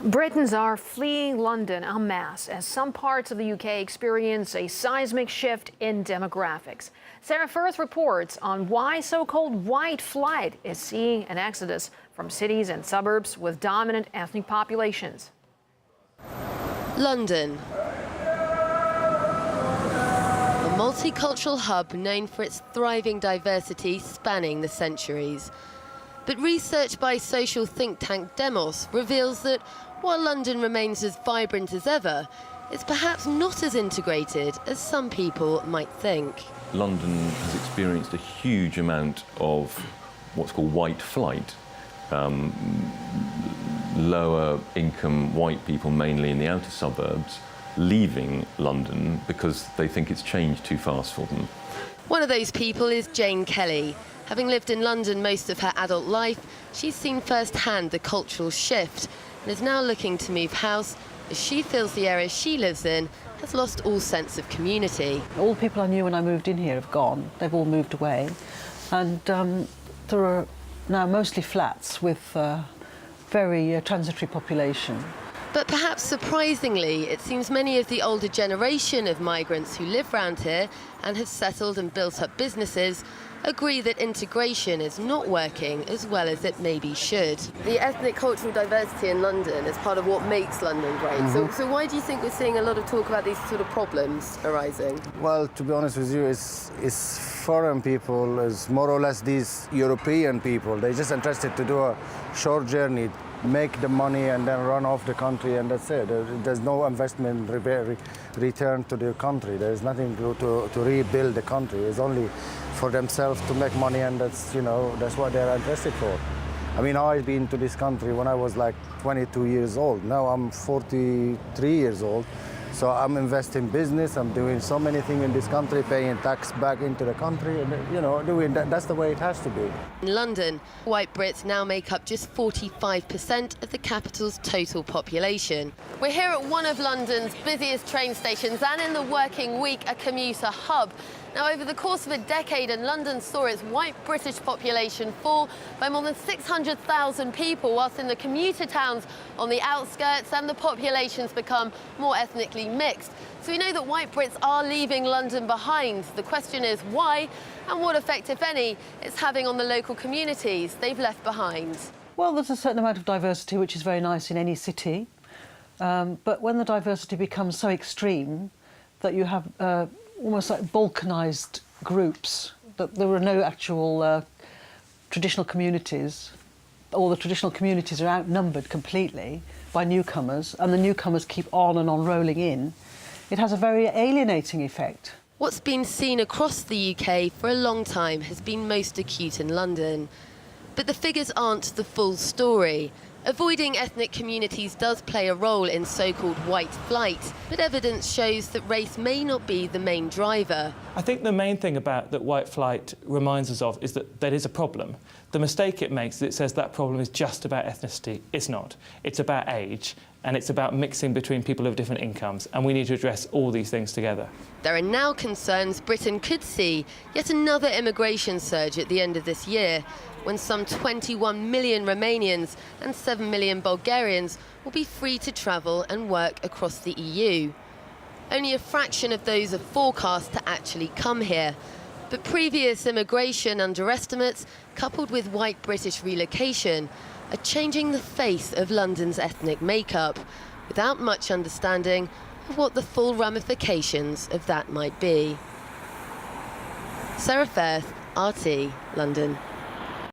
Britons are fleeing London en masse as some parts of the UK experience a seismic shift in demographics. Sarah Firth reports on why so-called white flight is seeing an exodus from cities and suburbs with dominant ethnic populations. London, a multicultural hub known for its thriving diversity spanning the centuries. But research by social think tank Demos reveals that while London remains as vibrant as ever, it's perhaps not as integrated as some people might think. London has experienced a huge amount of what's called white flight. Lower income white people, mainly in the outer suburbs, leaving London because they think it's changed too fast for them. One of those people is Jane Kelly. Having lived in London most of her adult life, she's seen firsthand the cultural shift and is now looking to move house as she feels the area she lives in has lost all sense of community. All the people I knew when I moved in here have gone. They've all moved away. And there are now mostly flats with very transitory population. But perhaps surprisingly, it seems many of the older generation of migrants who live round here and have settled and built up businesses agree that integration is not working as well as it maybe should. The ethnic cultural diversity in London is part of what makes London great. So why do you think we're seeing a lot of talk about these sort of problems arising? Well, to be honest with you, it's foreign people, is more or less these European people. They're just interested to do a short journey, make the money and then run off the country, and that's it. There's no investment return to the country. There's nothing to rebuild the country. It's only for themselves to make money, and that's, you know, that's what they're interested for. I mean, I've been to this country when I was like 22 years old. Now I'm 43 years old. So I'm investing in business, I'm doing so many things in this country, paying tax back into the country, and, you know, doing that, that's the way it has to be. In London, white Brits now make up just 45% of the capital's total population. We're here at one of London's busiest train stations and in the working week, a commuter hub. Now, over the course of a decade, London saw its white British population fall by more than 600,000 people, whilst in the commuter towns on the outskirts and the populations become more ethnically mixed. So we know that white Brits are leaving London behind. The question is why, and what effect, if any, it's having on the local communities they've left behind. Well, there's a certain amount of diversity, which is very nice in any city. But when the diversity becomes so extreme that you have almost like balkanised groups, that there are no actual traditional communities, or the traditional communities are outnumbered completely by newcomers, and the newcomers keep on and on rolling in, it has a very alienating effect. What's been seen across the UK for a long time has been most acute in London. But the figures aren't the full story. Avoiding ethnic communities does play a role in so-called white flight, but evidence shows that race may not be the main driver. I think the main thing about that white flight reminds us of is that there is a problem. The mistake it makes is it says that problem is just about ethnicity. It's not. It's about age, and it's about mixing between people of different incomes, and we need to address all these things together. There are now concerns Britain could see yet another immigration surge at the end of this year, when some 21 million Romanians and 7 million Bulgarians will be free to travel and work across the EU. Only a fraction of those are forecast to actually come here. But previous immigration underestimates, coupled with white British relocation, are changing the face of London's ethnic makeup, without much understanding of what the full ramifications of that might be. Sarah Firth, RT, London.